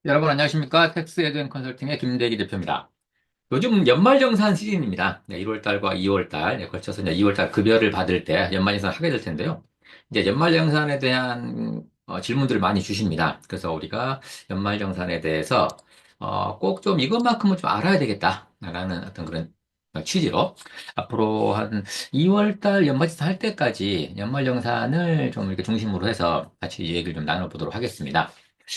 여러분 안녕하십니까? 텍스 에드앤 컨설팅의 김대기 대표입니다. 요즘 연말정산 시즌입니다. 1월달과 2월달 걸쳐서 이제 2월달 급여를 받을 때 연말정산 하게 될 텐데요. 이제 연말정산에 대한 질문들을 많이 주십니다. 그래서 우리가 연말정산에 대해서 꼭 좀 이것만큼은 좀 알아야 되겠다라는 어떤 그런 취지로 앞으로 한 2월달 연말정산 할 때까지 연말정산을 좀 이렇게 중심으로 해서 같이 얘기를 좀 나눠보도록 하겠습니다.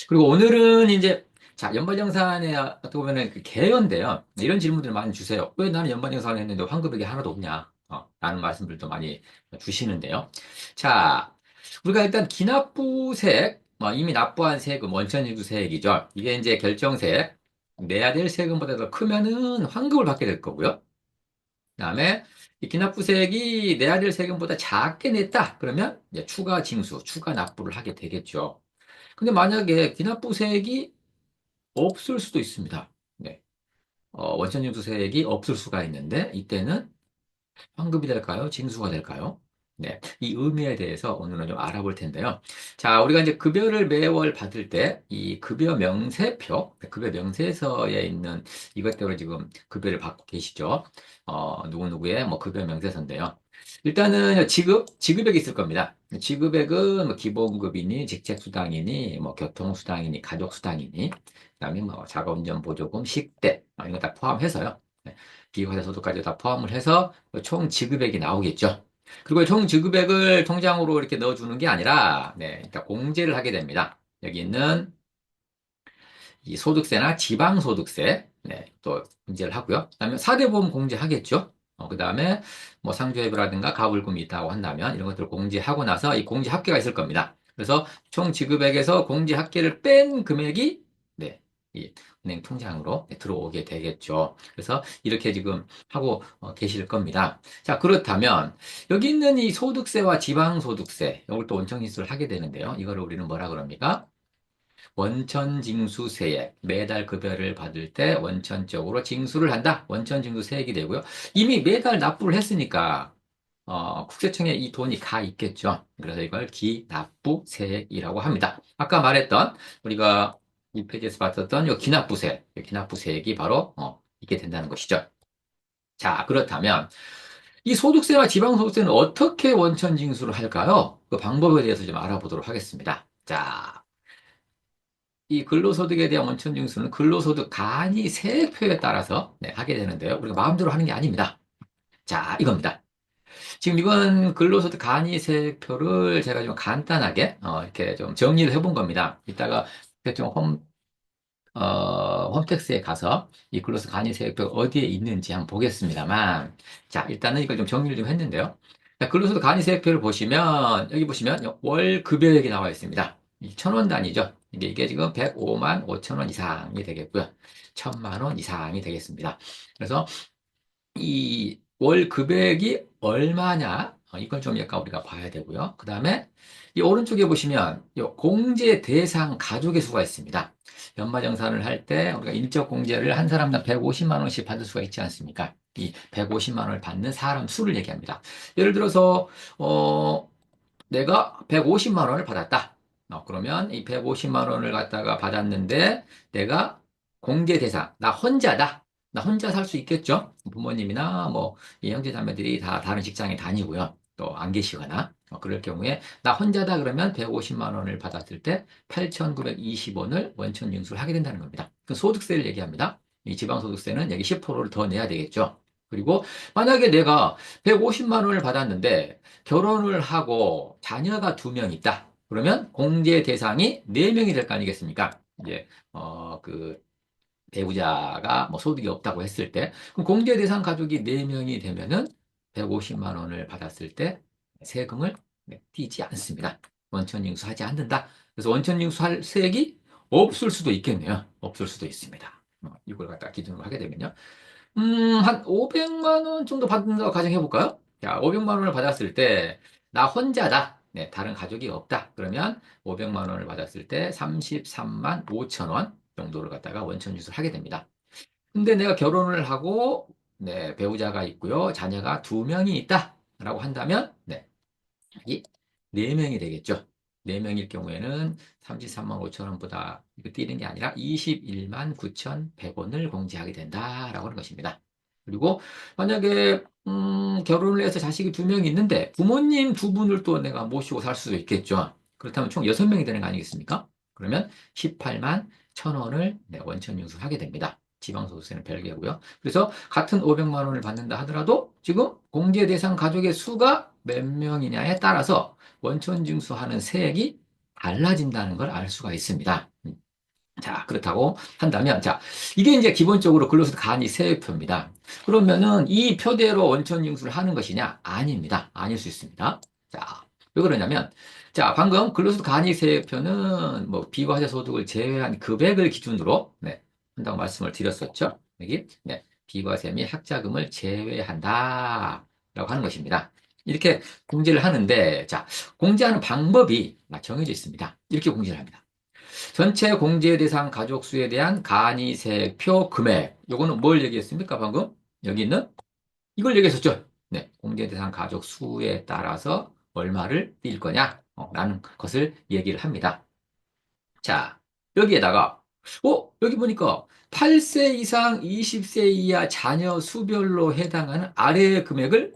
그리고 오늘은 이제 자, 연말정산에 어떻게 보면은 그 개연데요. 이런 질문들 많이 주세요. 왜 나는 연말정산을 했는데 환급액이 하나도 없냐? 라는 말씀들도 많이 주시는데요. 자, 우리가 일단 기납부세액, 이미 납부한 세금, 원천징수세액이죠. 이게 이제 결정세액, 내야 될 세금보다 더 크면은 환급을 받게 될 거고요. 그다음에 이 기납부세액이 내야 될 세금보다 작게 냈다. 그러면 이제 추가 징수, 추가 납부를 하게 되겠죠. 근데 만약에 기납부세액이 없을 수도 있습니다. 네. 원천징수세액이 없을 수가 있는데 이때는 환급이 될까요? 징수가 될까요? 네. 이 의미에 대해서 오늘은 좀 알아볼 텐데요. 자, 우리가 이제 급여를 매월 받을 때 이 급여 명세표, 급여 명세서에 있는 이것대로 지금 급여를 받고 계시죠. 누구누구의 뭐 급여 명세서인데요. 일단은 지급액이 있을 겁니다. 지급액은 뭐 기본급이니, 직책수당이니, 뭐 교통수당이니, 가족수당이니, 그다음에 뭐 자가운전 보조금, 식대, 이런 거 다 포함해서요. 네. 비과세소득까지 다 포함을 해서 총 지급액이 나오겠죠. 그리고 총 지급액을 통장으로 이렇게 넣어주는 게 아니라, 네, 일단 공제를 하게 됩니다. 여기 있는 이 소득세나 지방소득세, 네, 또 공제를 하고요. 그다음에 4대 보험 공제하겠죠. 그다음에 뭐 상조회비라든가 가불금이 있다고 한다면 이런 것들을 공제하고 나서 이 공제 합계가 있을 겁니다. 그래서 총 지급액에서 공제 합계를 뺀 금액이 네, 이 은행 통장으로 들어오게 되겠죠. 그래서 이렇게 지금 하고 계실 겁니다. 자, 그렇다면 여기 있는 이 소득세와 지방소득세, 이걸 또 원천징수를 하게 되는데요. 이거를 우리는 뭐라 그럽니까? 원천징수세액, 매달 급여를 받을 때 원천적으로 징수를 한다. 원천징수세액이 되고요. 이미 매달 납부를 했으니까 국세청에 이 돈이 가 있겠죠. 그래서 이걸 기납부세액이라고 합니다. 아까 말했던 우리가 이 페이지에서 봤었던 이 기납부세, 이 기납부세액이 바로 있게 된다는 것이죠. 자, 그렇다면 이 소득세와 지방소득세는 어떻게 원천징수를 할까요? 그 방법에 대해서 좀 알아보도록 하겠습니다. 자, 이 근로소득에 대한 원천징수는 근로소득 간이 세액표에 따라서 하게 되는데요. 우리가 마음대로 하는 게 아닙니다. 자, 이겁니다. 지금 이건 근로소득 간이 세액표를 제가 좀 간단하게 이렇게 좀 정리를 해본 겁니다. 이따가 좀 홈택스에 가서 이 근로소득 간이 세액표 어디에 있는지 한번 보겠습니다만, 자, 일단은 이걸 좀 정리를 좀 했는데요. 자, 근로소득 간이 세액표를 보시면 여기 보시면 월 급여액이 나와 있습니다. 이 1,000원 단위죠. 이게 지금 105만 5천 원 이상이 되겠고요. 1,000만 원 이상이 되겠습니다. 그래서 이 월 금액이 얼마냐? 이걸 좀 약간 우리가 봐야 되고요. 그 다음에 이 오른쪽에 보시면 이 공제 대상 가족의 수가 있습니다. 연말정산을 할 때 우리가 인적 공제를 한 사람당 150만 원씩 받을 수가 있지 않습니까? 이 150만 원을 받는 사람 수를 얘기합니다. 예를 들어서 내가 150만 원을 받았다. 그러면 이 150만 원을 갖다가 받았는데 내가 공제 대상, 나 혼자다. 나 혼자 살 수 있겠죠? 부모님이나 뭐, 이 형제 자매들이 다 다른 직장에 다니고요. 또 안 계시거나, 그럴 경우에 나 혼자다 그러면 150만 원을 받았을 때 8,920원을 원천 징수를 하게 된다는 겁니다. 그 소득세를 얘기합니다. 이 지방소득세는 여기 10%를 더 내야 되겠죠. 그리고 만약에 내가 150만 원을 받았는데 결혼을 하고 자녀가 2명 있다. 그러면 공제 대상이 4명이 될 거 아니겠습니까? 이제, 그, 배우자가 뭐 소득이 없다고 했을 때, 그럼 공제 대상 가족이 4명이 되면은 150만 원을 받았을 때 세금을 띄지 않습니다. 원천징수하지 않는다. 그래서 원천징수할 세액이 없을 수도 있겠네요. 없을 수도 있습니다. 이걸 갖다 기준으로 하게 되면요. 한 500만 원 정도 받는다고 가정해 볼까요? 자, 500만 원을 받았을 때, 나 혼자다. 네, 다른 가족이 없다. 그러면 500만 원을 받았을 때 33만 5천 원 정도를 갖다가 원천 지수를 하게 됩니다. 근데 내가 결혼을 하고, 네, 배우자가 있고요. 자녀가 2명이 있다. 라고 한다면, 네, 이 4명이 되겠죠. 4명일 경우에는 33만 5천 원보다 이거 뛰는 게 아니라 21만 9,100원을 공제하게 된다라고 하는 것입니다. 그리고 만약에 결혼을 해서 자식이 2명이 있는데 부모님 2분을 또 내가 모시고 살 수도 있겠죠. 그렇다면 총 6명이 되는 거 아니겠습니까? 그러면 18만 1,000원을 원천 징수하게 됩니다. 지방소득세는 별개고요. 그래서 같은 500만 원을 받는다 하더라도 지금 공제 대상 가족의 수가 몇 명이냐에 따라서 원천 징수하는 세액이 달라진다는 걸 알 수가 있습니다. 자, 그렇다고 한다면, 자, 이게 이제 기본적으로 근로소득 간이 세액표입니다. 그러면은 이 표대로 원천 징수를 하는 것이냐? 아닙니다. 아닐 수 있습니다. 자, 왜 그러냐면, 자, 방금 근로소득 간이 세액표는 뭐 비과세 소득을 제외한 금액을 기준으로 한다고 말씀을 드렸었죠. 여기 비과세 및 학자금을 제외한다라고 하는 것입니다. 이렇게 공제를 하는데, 자, 공제하는 방법이 정해져 있습니다. 이렇게 공제를 합니다. 전체 공제 대상 가족 수에 대한 간이세표 금액. 요거는 뭘 얘기했습니까, 방금? 여기 있는 이걸 얘기했었죠. 네, 공제 대상 가족 수에 따라서 얼마를 띨 거냐, 라는 것을 얘기를 합니다. 자, 여기에다가, 여기 보니까 8세 이상 20세 이하 자녀 수별로 해당하는 아래의 금액을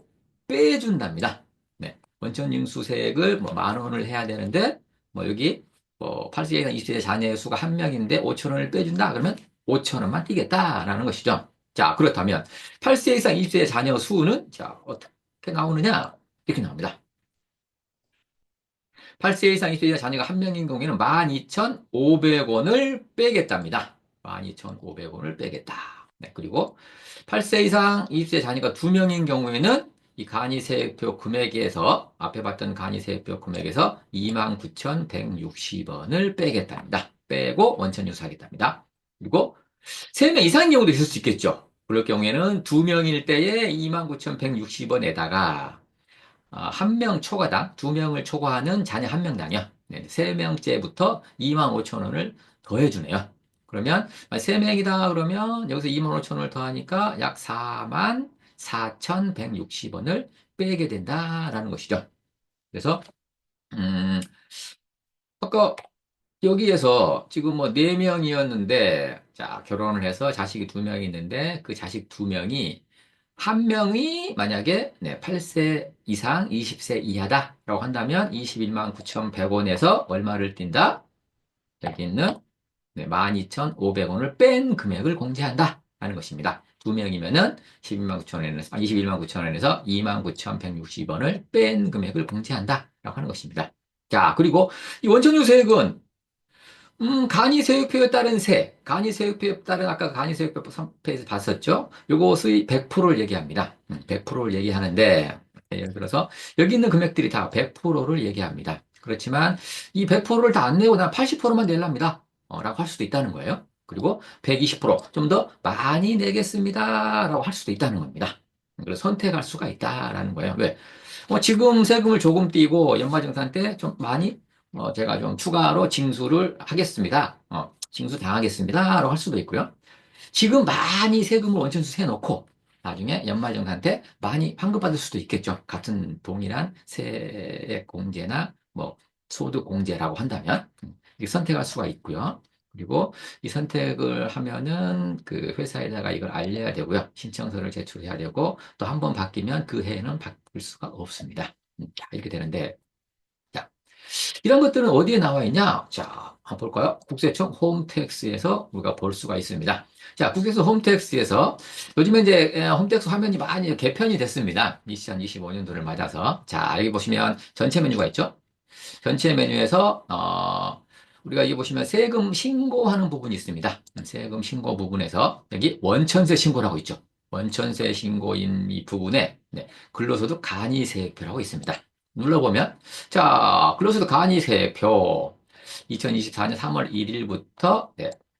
빼준답니다. 네, 원천징수세액을 뭐 10,000원을 해야 되는데, 뭐 여기, 8세 이상 20세 자녀의 수가 1명인데 5,000원을 빼준다? 그러면 5,000원만 띄겠다라는 것이죠. 자, 그렇다면 8세 이상 20세 자녀 수는, 자, 어떻게 나오느냐? 이렇게 나옵니다. 8세 이상 20세 이하 자녀가 1명인 경우에는 12,500원을 빼겠답니다. 12,500원을 빼겠다. 네, 그리고 8세 이상 20세 자녀가 2명인 경우에는 이 간이세액표 금액에서 앞에 봤던 간이세액표 금액에서 29,160원을 빼겠답니다. 빼고 원천유수하겠답니다. 그리고 3명 이상인 경우도 있을 수 있겠죠. 그럴 경우에는 2명일 때에 29,160원에다가 한 명 초과당, 2명을 초과하는 자녀 한 명당이요. 네, 3명째부터 25,000원을 더해주네요. 그러면 3명이다 그러면 여기서 25,000원을 더하니까 약 44,160원을 빼게 된다라는 것이죠. 그래서 아까 여기에서 지금 뭐 4명이었는데 자, 결혼을 해서 자식이 2명이 있는데 그 자식 2명이 한 명이 만약에 8세 이상 20세 이하다라고 한다면 21만 9,100원에서 얼마를 띈다? 여기 있는 12,500원을 뺀 금액을 공제한다 라는 것입니다. 2명이면은 12만 9천원에서 21만 9천원에서 2만 9,160원을 뺀 금액을 공제한다 라고 하는 것입니다. 자, 그리고 이 원천유세액은 간이세액표에 따른 간이세액표에 따른 아까 간이세액표 3페이지 봤었죠? 요것의 100%를 얘기합니다. 100%를 얘기하는데 예를 들어서 여기 있는 금액들이 다 100%를 얘기합니다. 그렇지만 이 100%를 다 안 내고 난 80%만 내랍니다. 라고 할 수도 있다는 거예요. 그리고 120%좀 더 많이 내겠습니다. 라고 할 수도 있다는 겁니다. 그래서 선택할 수가 있다라는 거예요. 왜? 지금 세금을 조금 띄고 연말정산 때 좀 많이 제가 좀 추가로 징수를 하겠습니다. 징수 당하겠습니다. 라고 할 수도 있고요. 지금 많이 세금을 원천수 해놓고 나중에 연말정산 때 많이 환급받을 수도 있겠죠. 같은 동일한 세액 공제나 뭐 소득 공제라고 한다면 이렇게 선택할 수가 있고요. 그리고 이 선택을 하면은 그 회사에다가 이걸 알려야 되고요. 신청서를 제출해야 되고 또 한 번 바뀌면 그 해에는 바꿀 수가 없습니다. 자, 이렇게 되는데 자, 이런 것들은 어디에 나와 있냐? 자, 한번 볼까요? 국세청 홈택스에서 우리가 볼 수가 있습니다. 자, 국세청 홈택스에서 요즘에 이제 홈택스 화면이 많이 개편이 됐습니다. 2025년도를 맞아서. 자, 여기 보시면 전체 메뉴가 있죠? 전체 메뉴에서 우리가 여기 보시면 세금 신고하는 부분이 있습니다. 세금 신고 부분에서 여기 원천세 신고라고 있죠. 원천세 신고인 이 부분에 근로소득 간이세액표라고 있습니다. 눌러보면 자, 근로소득 간이세액표 2024년 3월 1일부터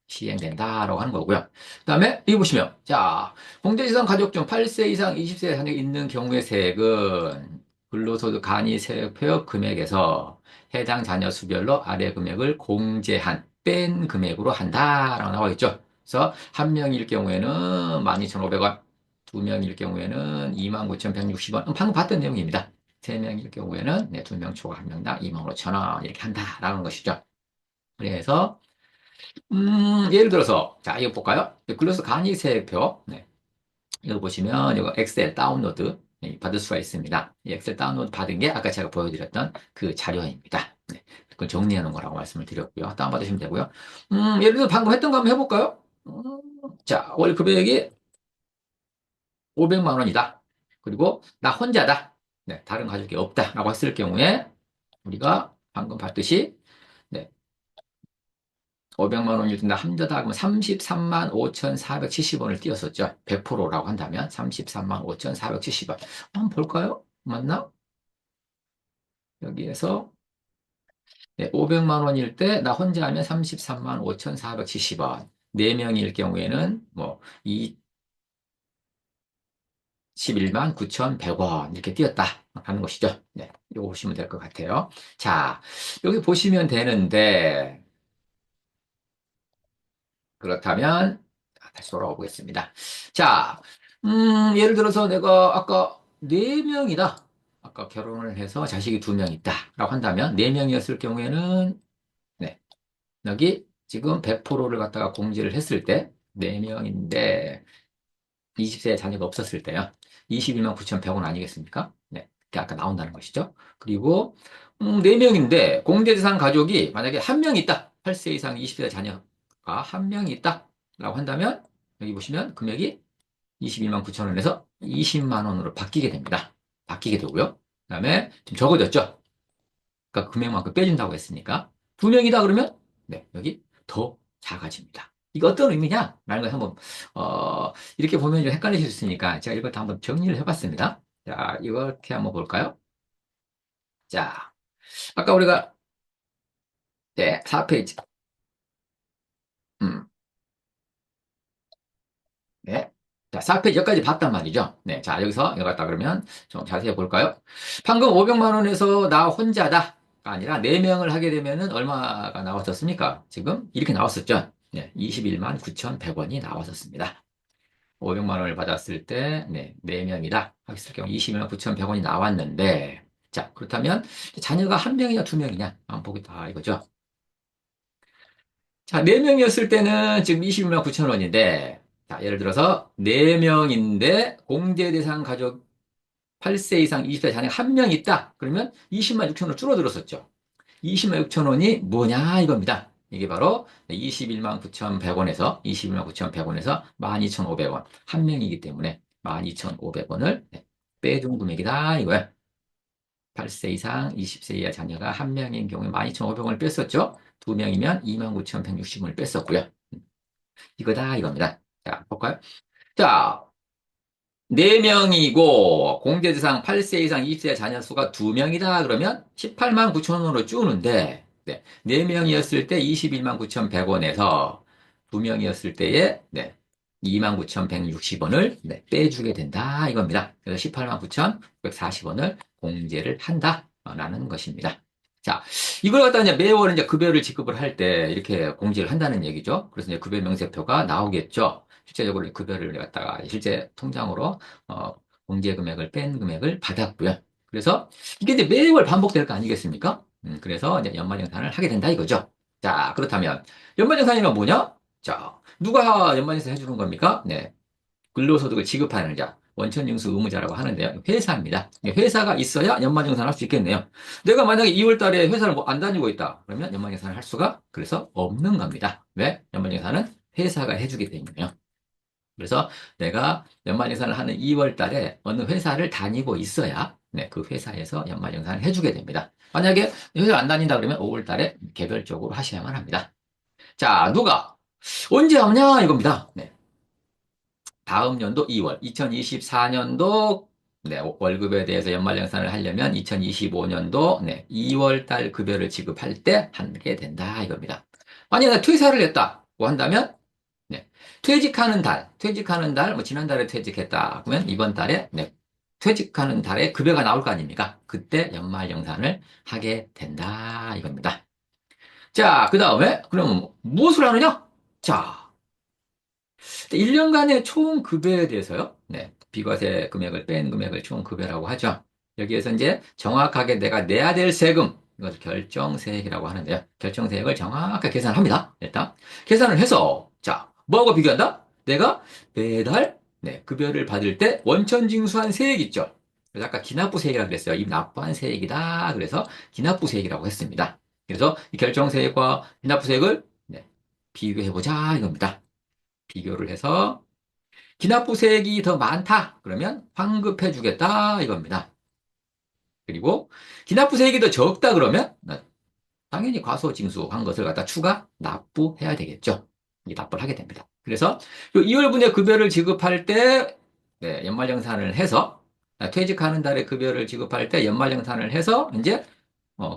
시행된다라고 하는 거고요. 그다음에 여기 보시면 자, 공제지상 가족 중 8세 이상 20세 자녀가 있는 경우의 세액은 근로소득 간이세액표 금액에서 해당 자녀 수별로 아래 금액을 공제한 뺀 금액으로 한다라고 나와 있죠. 그래서 한 명일 경우에는 12,500원, 두 명일 경우에는 29,160원. 방금 봤던 내용입니다. 3명일 경우에는 네, 2명 초과 1명당 2만 5천 원 이렇게 한다라는 것이죠. 그래서 예를 들어서 자 이거 볼까요? 글로스 간이세표 네, 이거 보시면 이거 엑셀 다운로드 받을 수가 있습니다. 이 엑셀 다운로드 받은 게 아까 제가 보여드렸던 그 자료입니다. 네, 그걸 정리해 놓은 거라고 말씀을 드렸고요. 다운받으시면 되고요. 예를 들어 방금 했던 거 한번 해볼까요? 자, 월 금액이 500만 원이다. 그리고 나 혼자다. 네, 다른 가족이 없다라고 했을 경우에 우리가 방금 봤듯이 네, 500만 원이 든다. 함자다 하면 33만 5,470원을 띄었었죠. 100%라고 한다면 33만 5,470원. 한번 볼까요? 맞나? 여기에서 네, 500만 원일 때 나 혼자 하면 33만 5,470원. 4명일 경우에는 뭐 21만 9,100원 이렇게 띄었다 하는 것이죠. 네, 이거 보시면 될 것 같아요. 자, 여기 보시면 되는데 그렇다면 다시 돌아와 보겠습니다. 자, 예를 들어서 내가 아까 4명이다. 아까 결혼을 해서 자식이 2명 있다라고 한다면 4명이었을 경우에는 네, 여기 지금 100%를 갖다가 공제를 했을 때 4명인데 20세 자녀가 없었을 때요. 21만 9,100원 아니겠습니까? 네. 그게 아까 나온다는 것이죠. 그리고, 4명인데, 공대대상 가족이 만약에 1명 있다. 8세 이상 20세 자녀가 1명이 있다. 라고 한다면, 여기 보시면 금액이 21만 9천 원에서 20만 원으로 바뀌게 됩니다. 바뀌게 되고요. 그 다음에 좀 적어졌죠? 그러니까 금액만큼 빼준다고 했으니까. 2명이다 그러면, 네, 여기 더 작아집니다. 이게 어떤 의미냐? 라는 걸 한번, 이렇게 보면 좀 헷갈리실 수 있으니까 제가 이걸 다 한번 정리를 해봤습니다. 자, 이렇게 한번 볼까요? 자, 아까 우리가, 네, 4페이지. 음, 네. 자, 4페이지 여기까지 봤단 말이죠. 네. 자, 여기서 여기 갔다 그러면 좀 자세히 볼까요? 방금 500만 원에서 나 혼자다. 가 아니라 4명을 하게 되면은 얼마가 나왔었습니까? 지금 이렇게 나왔었죠. 네. 21만 9,100원이 나왔었습니다. 500만 원을 받았을 때, 네, 4명이다. 했을 경우 21만 9,100원이 나왔는데, 자, 그렇다면 자녀가 1명이냐 2명이냐? 한번 보겠다 이거죠. 자, 4명이었을 때는 지금 21만 9천 원인데, 자, 예를 들어서 4명인데 공제 대상 가족 8세 이상 20세 자녀 1명 있다. 그러면 20만 6천 원 줄어들었었죠. 20만 6천 원이 뭐냐 이겁니다. 이게 바로 21만 9,100원에서 21만 9,100원에서 12,500원. 1명이기 때문에 12,500원을 빼준 금액이다 이거예요. 8세 이상 20세 이하 자녀가 1명인 경우에 12,500원을 뺐었죠. 2명이면 29,160원을 뺐었고요. 이거다 이겁니다. 자, 볼까요? 자, 4명이고 공제대상 8세 이상 20세 자녀 수가 2명이다 그러면 18만 9천 원으로 주는데 네, 4명이었을 때 21만 9,100원에서 2명이었을 때에 네, 2만 9,160원을 네, 빼주게 된다 이겁니다. 그래서 18만 9,940원을 공제를 한다라는 것입니다. 자, 이걸 갖다 이제 매월 이제 급여를 지급을 할 때 이렇게 공제를 한다는 얘기죠. 그래서 이제 급여 명세표가 나오겠죠. 실제적으로 급여를 갖다가 실제 통장으로 어, 공제 금액을 뺀 금액을 받았고요. 그래서 이게 이제 매월 반복될 거 아니겠습니까? 그래서 이제 연말정산을 하게 된다 이거죠. 자, 그렇다면 연말정산이란 뭐냐? 자, 누가 연말정산 해주는 겁니까? 네, 근로소득을 지급하는 자, 원천징수 의무자라고 하는데요. 회사입니다. 회사가 있어야 연말정산을 할 수 있겠네요. 내가 만약에 2월 달에 회사를 뭐 안 다니고 있다. 그러면 연말정산을 할 수가 그래서 없는 겁니다. 왜? 연말정산은 회사가 해주기 때문에요. 그래서 내가 연말정산을 하는 2월 달에 어느 회사를 다니고 있어야 네, 그 회사에서 연말정산을 해주게 됩니다. 만약에 회사를 안 다닌다 그러면 5월 달에 개별적으로 하셔야만 합니다. 자, 누가 언제 하냐 이겁니다. 네. 다음 연도 2월, 2024년도 네, 월급에 대해서 연말정산을 하려면 2025년도 네, 2월 달 급여를 지급할 때 하게 된다 이겁니다. 만약에 퇴사를 했다고 한다면 네, 퇴직하는 달, 뭐 지난달에 퇴직했다 그러면 이번 달에 네, 퇴직하는 달에 급여가 나올 거 아닙니까? 그때 연말정산을 하게 된다 이겁니다. 자, 그 다음에 그럼 무엇을 하느냐? 자, 1년간의 총 급여에 대해서요. 네. 비과세 금액을 뺀 금액을 총 급여라고 하죠. 여기에서 이제 정확하게 내가 내야 될 세금, 이것을 결정세액이라고 하는데요. 결정세액을 정확하게 계산합니다. 일단 계산을 해서 자, 뭐하고 비교한다? 내가 매달 급여를 받을 때 원천징수한 세액 있죠. 그래서 아까 기납부세액이라고 그랬어요. 이 납부한 세액이다. 그래서 기납부세액이라고 했습니다. 그래서 이 결정세액과 기납부세액을 비교해보자 이겁니다. 비교를 해서 기납부세액이 더 많다. 그러면 환급해주겠다 이겁니다. 그리고 기납부세액이 더 적다 그러면 당연히 과소징수한 것을 갖다 추가 납부해야 되겠죠. 이 납부를 하게 됩니다. 그래서 2월분의 급여를 지급할 때 연말정산을 해서 퇴직하는 달에 급여를 지급할 때 연말정산을 해서 이제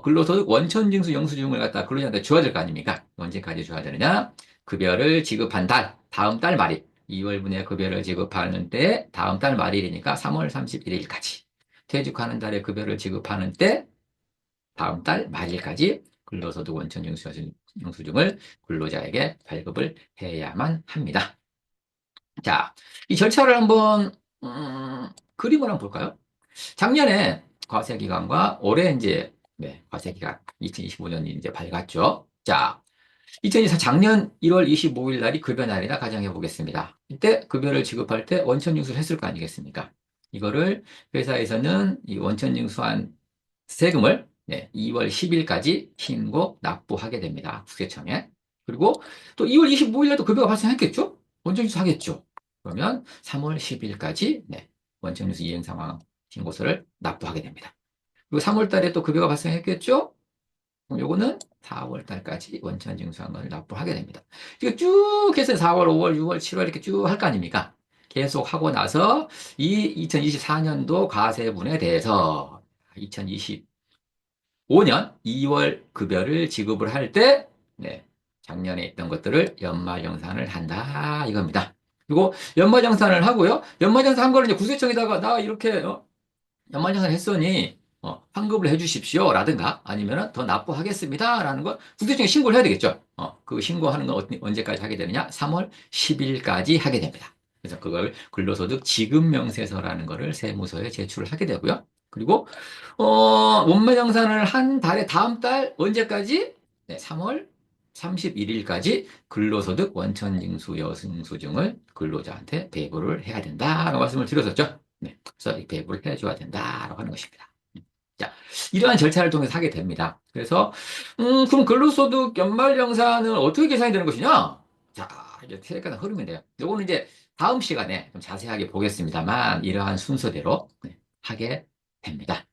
근로소득 원천징수 영수증을 갖다 근로자한테 줘야 될 거 아닙니까? 언제까지 줘야 되느냐? 급여를 지급한 달, 다음 달 말일. 2월분의 급여를 지급하는 때 다음 달 말일이니까 3월 31일까지. 퇴직하는 달에 급여를 지급하는 때 다음 달 말일까지 근로소득 원천징수 영수증을 근로자에게 발급을 해야만 합니다. 자, 이 절차를 한번 그림을 한번 볼까요? 작년에 과세기간과 올해 이제 과세기간 2025년이 이제 밝았죠. 자, 2024 작년 1월 25일 날이 급여 날이라 가정해 보겠습니다. 이때 급여를 지급할 때 원천징수를 했을 거 아니겠습니까? 이거를 회사에서는 이 원천징수한 세금을 2월 10일까지 신고 납부하게 됩니다. 국세청에. 그리고 또 2월 25일 날도 급여가 발생했겠죠? 원천징수 하겠죠? 그러면 3월 10일까지 원천징수 이행 상황 신고서를 납부하게 됩니다. 그리고 3월 달에 또 급여가 발생했겠죠? 그럼 요거는 4월 달까지 원천 징수한 것을 납부하게 됩니다. 이거 쭉 해서 4월, 5월, 6월, 7월 이렇게 쭉 할 거 아닙니까? 계속 하고 나서 이 2024년도 과세분에 대해서 2025년 2월 급여를 지급을 할 때, 작년에 있던 것들을 연말정산을 한다 이겁니다. 그리고 연말정산을 하고요. 연말정산 한 거를 이제 구세청에다가 나 이렇게 연말정산 했으니 환급을 해주십시오 라든가 아니면 더 납부하겠습니다 라는 걸 국세청에 신고를 해야 되겠죠. 그 신고하는 건 언제까지 하게 되느냐? 3월 10일까지 하게 됩니다. 그래서 그걸 근로소득 지급명세서라는 거를 세무서에 제출을 하게 되고요. 그리고 원말정산을 한 달에 다음 달 언제까지? 3월 31일까지 근로소득 원천징수 여승수증을 근로자한테 배부를 해야 된다라고 말씀을 드렸었죠. 그래서 배부를 해줘야 된다라고 하는 것입니다. 자, 이러한 절차를 통해서 하게 됩니다. 그래서 그럼 근로소득 연말정산은 어떻게 계산이 되는 것이냐? 자, 이제 세액과는 흐름인데요. 요거는 이제 다음 시간에 좀 자세하게 보겠습니다만 이러한 순서대로 하게 됩니다.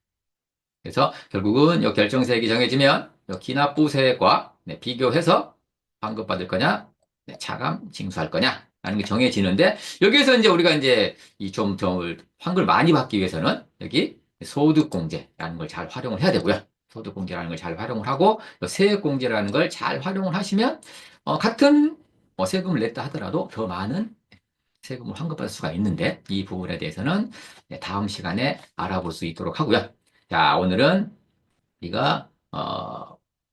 그래서 결국은 이 결정세액이 정해지면 이 기납부세액과 비교해서 환급받을 거냐, 차감 징수할 거냐 라는 게 정해지는데 여기에서 이제 우리가 이제 좀 환급을 많이 받기 위해서는 여기 소득공제라는 걸 잘 활용을 해야 되고요. 소득공제라는 걸 잘 활용을 하고 세액공제라는 걸 잘 활용을 하시면 같은 세금을 냈다 하더라도 더 많은 세금을 환급받을 수가 있는데 이 부분에 대해서는 다음 시간에 알아볼 수 있도록 하고요. 자, 오늘은 우리가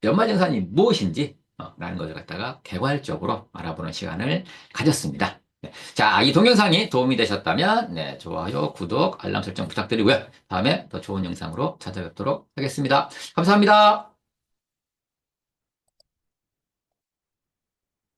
연말정산이 무엇인지 라는 것을 갖다가 개괄적으로 알아보는 시간을 가졌습니다. 자, 이 동영상이 도움이 되셨다면 좋아요, 구독, 알람 설정 부탁드리고요. 다음에 더 좋은 영상으로 찾아뵙도록 하겠습니다. 감사합니다.